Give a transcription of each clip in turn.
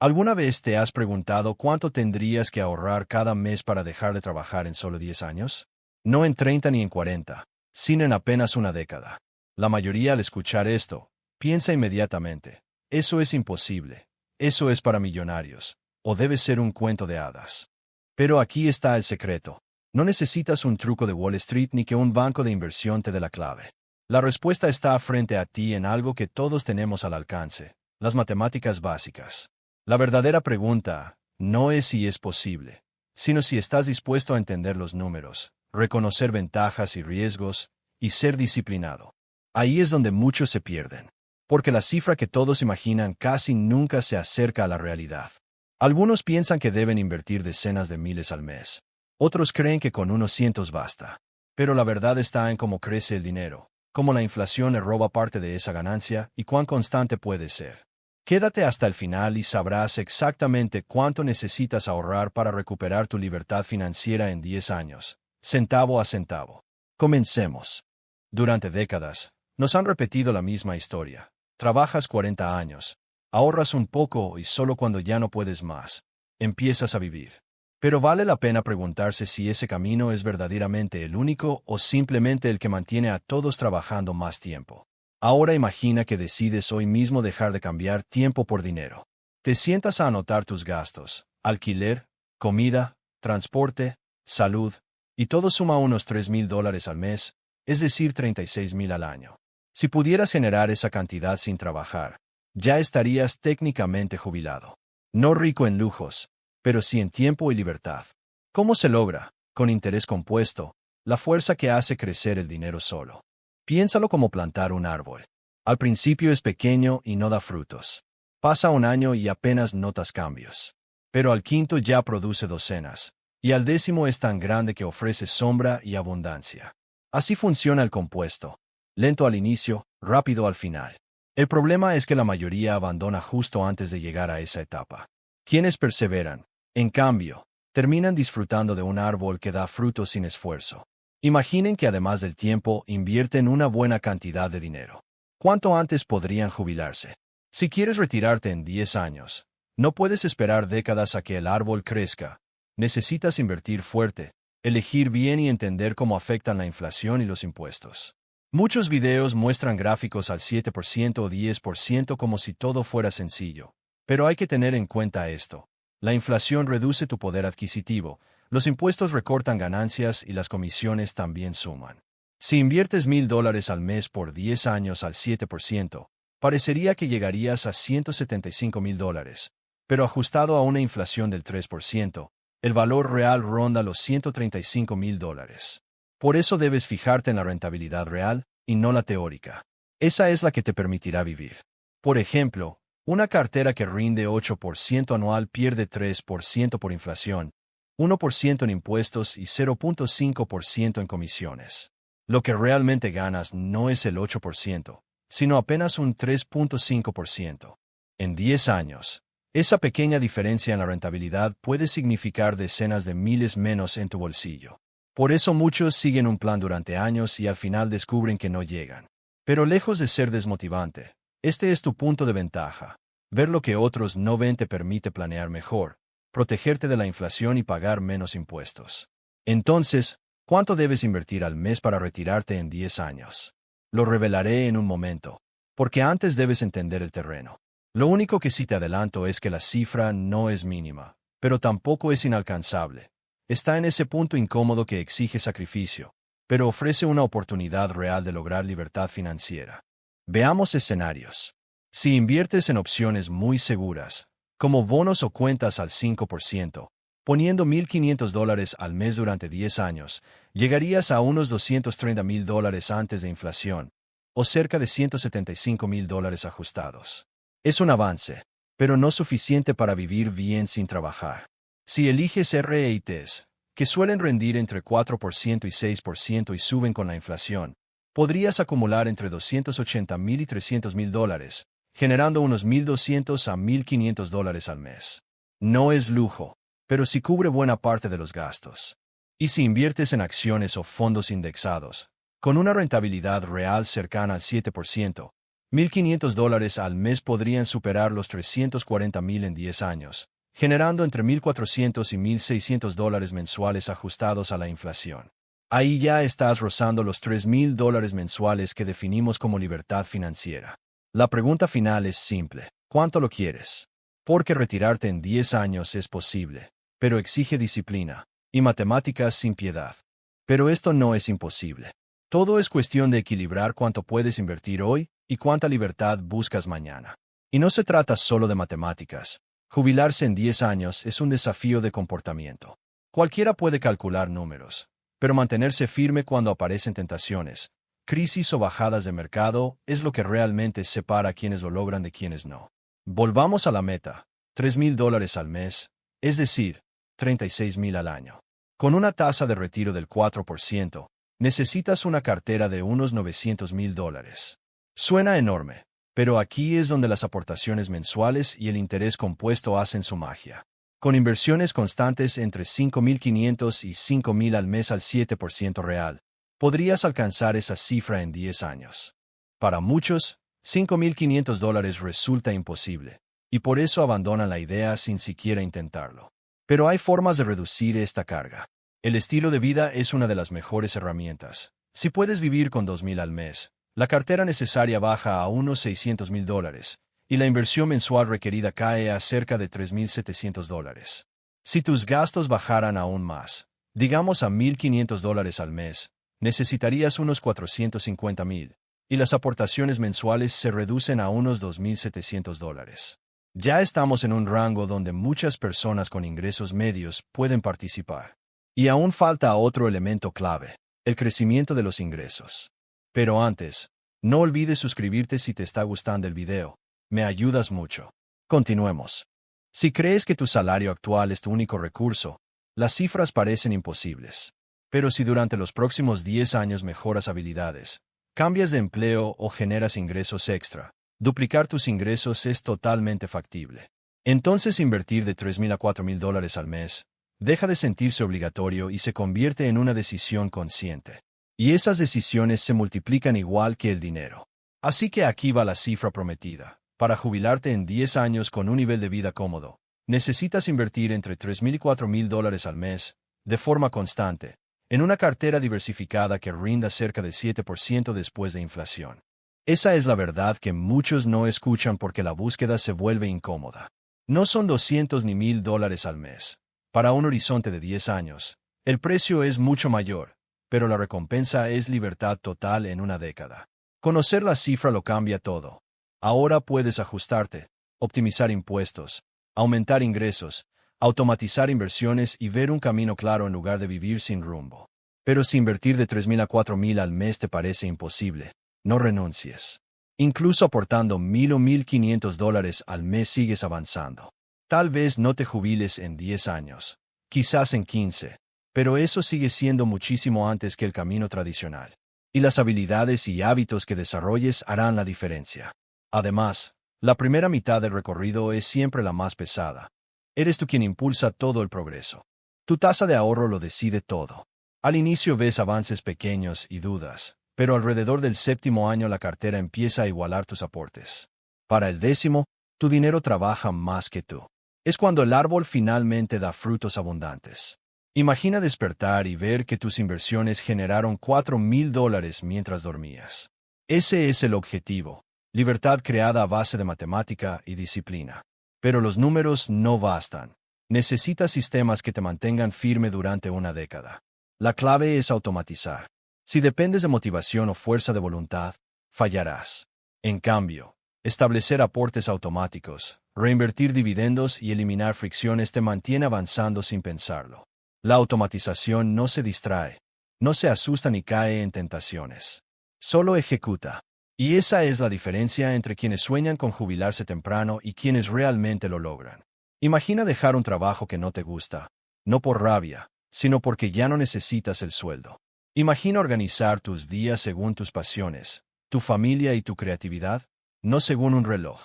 ¿Alguna vez te has preguntado cuánto tendrías que ahorrar cada mes para dejar de trabajar en solo 10 años? No en 30 ni en 40, sino en apenas una década. La mayoría al escuchar esto, piensa inmediatamente, eso es imposible, eso es para millonarios, o debe ser un cuento de hadas. Pero aquí está el secreto. No necesitas un truco de Wall Street ni que un banco de inversión te dé la clave. La respuesta está frente a ti en algo que todos tenemos al alcance, las matemáticas básicas. La verdadera pregunta no es si es posible, sino si estás dispuesto a entender los números, reconocer ventajas y riesgos, y ser disciplinado. Ahí es donde muchos se pierden, porque la cifra que todos imaginan casi nunca se acerca a la realidad. Algunos piensan que deben invertir decenas de miles al mes. Otros creen que con unos cientos basta. Pero la verdad está en cómo crece el dinero, cómo la inflación le roba parte de esa ganancia y cuán constante puede ser. Quédate hasta el final y sabrás exactamente cuánto necesitas ahorrar para recuperar tu libertad financiera en 10 años, centavo a centavo. Comencemos. Durante décadas, nos han repetido la misma historia. Trabajas 40 años, ahorras un poco y solo cuando ya no puedes más, empiezas a vivir. Pero vale la pena preguntarse si ese camino es verdaderamente el único o simplemente el que mantiene a todos trabajando más tiempo. Ahora imagina que decides hoy mismo dejar de cambiar tiempo por dinero. Te sientas a anotar tus gastos, alquiler, comida, transporte, salud, y todo suma unos $3,000 al mes, es decir, $36,000 al año. Si pudieras generar esa cantidad sin trabajar, ya estarías técnicamente jubilado. No rico en lujos, pero sí en tiempo y libertad. ¿Cómo se logra? Con interés compuesto, la fuerza que hace crecer el dinero solo. Piénsalo como plantar un árbol. Al principio es pequeño y no da frutos. Pasa un año y apenas notas cambios. Pero al quinto ya produce docenas, y al 10º es tan grande que ofrece sombra y abundancia. Así funciona el compuesto. Lento al inicio, rápido al final. El problema es que la mayoría abandona justo antes de llegar a esa etapa. Quienes perseveran, en cambio, terminan disfrutando de un árbol que da frutos sin esfuerzo. Imaginen que además del tiempo invierten una buena cantidad de dinero. ¿Cuánto antes podrían jubilarse? Si quieres retirarte en 10 años, no puedes esperar décadas a que el árbol crezca. Necesitas invertir fuerte, elegir bien y entender cómo afectan la inflación y los impuestos. Muchos videos muestran gráficos al 7% o 10% como si todo fuera sencillo. Pero hay que tener en cuenta esto. La inflación reduce tu poder adquisitivo, los impuestos recortan ganancias y las comisiones también suman. Si inviertes $1,000 al mes por 10 años al 7%, parecería que llegarías a $175,000, pero ajustado a una inflación del 3%, el valor real ronda los $135,000. Por eso debes fijarte en la rentabilidad real y no la teórica. Esa es la que te permitirá vivir. Por ejemplo, una cartera que rinde 8% anual pierde 3% por inflación, 1% en impuestos y 0.5% en comisiones. Lo que realmente ganas no es el 8%, sino apenas un 3.5%. En 10 años, esa pequeña diferencia en la rentabilidad puede significar decenas de miles menos en tu bolsillo. Por eso muchos siguen un plan durante años y al final descubren que no llegan. Pero lejos de ser desmotivante, este es tu punto de ventaja. Ver lo que otros no ven te permite planear mejor, protegerte de la inflación y pagar menos impuestos. Entonces, ¿cuánto debes invertir al mes para retirarte en 10 años? Lo revelaré en un momento, porque antes debes entender el terreno. Lo único que sí te adelanto es que la cifra no es mínima, pero tampoco es inalcanzable. Está en ese punto incómodo que exige sacrificio, pero ofrece una oportunidad real de lograr libertad financiera. Veamos escenarios. Si inviertes en opciones muy seguras, como bonos o cuentas al 5%, poniendo $1,500 al mes durante 10 años, llegarías a unos $230,000 antes de inflación, o cerca de $175,000 ajustados. Es un avance, pero no suficiente para vivir bien sin trabajar. Si eliges REITs, que suelen rendir entre 4% y 6% y suben con la inflación, podrías acumular entre $280,000 y $300,000, generando unos $1,200 a $1,500 al mes. No es lujo, pero sí cubre buena parte de los gastos. Y si inviertes en acciones o fondos indexados, con una rentabilidad real cercana al 7%, $1,500 al mes podrían superar los $340,000 en 10 años, generando entre $1,400 y $1,600 mensuales ajustados a la inflación. Ahí ya estás rozando los $3,000 mensuales que definimos como libertad financiera. La pregunta final es simple: ¿cuánto lo quieres? Porque retirarte en 10 años es posible, pero exige disciplina y matemáticas sin piedad. Pero esto no es imposible. Todo es cuestión de equilibrar cuánto puedes invertir hoy y cuánta libertad buscas mañana. Y no se trata solo de matemáticas. Jubilarse en 10 años es un desafío de comportamiento. Cualquiera puede calcular números, pero mantenerse firme cuando aparecen tentaciones, crisis o bajadas de mercado es lo que realmente separa a quienes lo logran de quienes no. Volvamos a la meta: $3,000 al mes, es decir, $36,000 al año. Con una tasa de retiro del 4%, necesitas una cartera de unos $900,000. Suena enorme, pero aquí es donde las aportaciones mensuales y el interés compuesto hacen su magia. Con inversiones constantes entre $5,500 y $5,000 al mes al 7% real, podrías alcanzar esa cifra en 10 años. Para muchos, $5,500 resulta imposible, y por eso abandonan la idea sin siquiera intentarlo. Pero hay formas de reducir esta carga. El estilo de vida es una de las mejores herramientas. Si puedes vivir con $2,000 al mes, la cartera necesaria baja a unos $600,000, y la inversión mensual requerida cae a cerca de $3,700. Si tus gastos bajaran aún más, digamos a $1,500 al mes, necesitarías unos $450,000, y las aportaciones mensuales se reducen a unos $2,700. Ya estamos en un rango donde muchas personas con ingresos medios pueden participar. Y aún falta otro elemento clave: el crecimiento de los ingresos. Pero antes, no olvides suscribirte si te está gustando el video. Me ayudas mucho. Continuemos. Si crees que tu salario actual es tu único recurso, las cifras parecen imposibles. Pero si durante los próximos 10 años mejoras habilidades, cambias de empleo o generas ingresos extra, duplicar tus ingresos es totalmente factible. Entonces invertir de $3,000 a $4,000 al mes deja de sentirse obligatorio y se convierte en una decisión consciente. Y esas decisiones se multiplican igual que el dinero. Así que aquí va la cifra prometida. Para jubilarte en 10 años con un nivel de vida cómodo, necesitas invertir entre $3,000 y $4,000 al mes, de forma constante, en una cartera diversificada que rinda cerca del 7% después de inflación. Esa es la verdad que muchos no escuchan porque la búsqueda se vuelve incómoda. No son $200 ni $1,000 al mes. Para un horizonte de 10 años, el precio es mucho mayor, pero la recompensa es libertad total en una década. Conocer la cifra lo cambia todo. Ahora puedes ajustarte, optimizar impuestos, aumentar ingresos, automatizar inversiones y ver un camino claro en lugar de vivir sin rumbo. Pero si invertir de $3,000 a $4,000 al mes te parece imposible, no renuncies. Incluso aportando $1,000 o $1,500 al mes sigues avanzando. Tal vez no te jubiles en 10 años, quizás en 15, pero eso sigue siendo muchísimo antes que el camino tradicional. Y las habilidades y hábitos que desarrolles harán la diferencia. Además, la primera mitad del recorrido es siempre la más pesada. Eres tú quien impulsa todo el progreso. Tu tasa de ahorro lo decide todo. Al inicio ves avances pequeños y dudas, pero alrededor del 7º año la cartera empieza a igualar tus aportes. Para el 10º, tu dinero trabaja más que tú. Es cuando el árbol finalmente da frutos abundantes. Imagina despertar y ver que tus inversiones generaron $4,000 mientras dormías. Ese es el objetivo: libertad creada a base de matemática y disciplina. Pero los números no bastan. Necesitas sistemas que te mantengan firme durante una década. La clave es automatizar. Si dependes de motivación o fuerza de voluntad, fallarás. En cambio, establecer aportes automáticos, reinvertir dividendos y eliminar fricciones te mantiene avanzando sin pensarlo. La automatización no se distrae, no se asusta ni cae en tentaciones. Solo ejecuta. Y esa es la diferencia entre quienes sueñan con jubilarse temprano y quienes realmente lo logran. Imagina dejar un trabajo que no te gusta, no por rabia, sino porque ya no necesitas el sueldo. Imagina organizar tus días según tus pasiones, tu familia y tu creatividad, no según un reloj.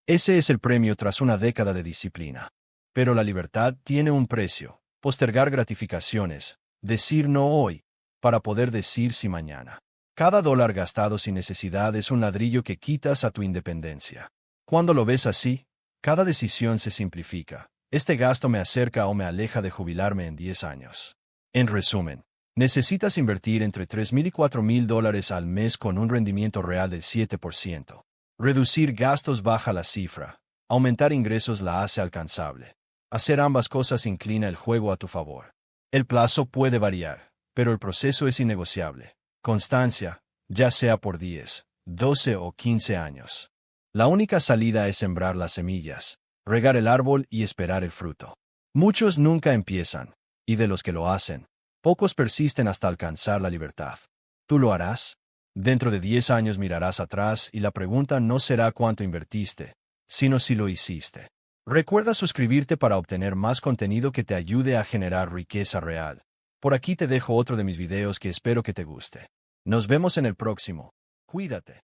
Ese es el premio tras una década de disciplina. Pero la libertad tiene un precio: postergar gratificaciones, decir no hoy, para poder decir sí mañana. Cada dólar gastado sin necesidad es un ladrillo que quitas a tu independencia. Cuando lo ves así, cada decisión se simplifica. Este gasto me acerca o me aleja de jubilarme en 10 años. En resumen, necesitas invertir entre $3,000 y $4,000 al mes con un rendimiento real del 7%. Reducir gastos baja la cifra. Aumentar ingresos la hace alcanzable. Hacer ambas cosas inclina el juego a tu favor. El plazo puede variar, pero el proceso es innegociable. Constancia, ya sea por 10, 12 o 15 años. La única salida es sembrar las semillas, regar el árbol y esperar el fruto. Muchos nunca empiezan, y de los que lo hacen, pocos persisten hasta alcanzar la libertad. ¿Tú lo harás? Dentro de 10 años mirarás atrás y la pregunta no será cuánto invertiste, sino si lo hiciste. Recuerda suscribirte para obtener más contenido que te ayude a generar riqueza real. Por aquí te dejo otro de mis videos que espero que te guste. Nos vemos en el próximo. Cuídate.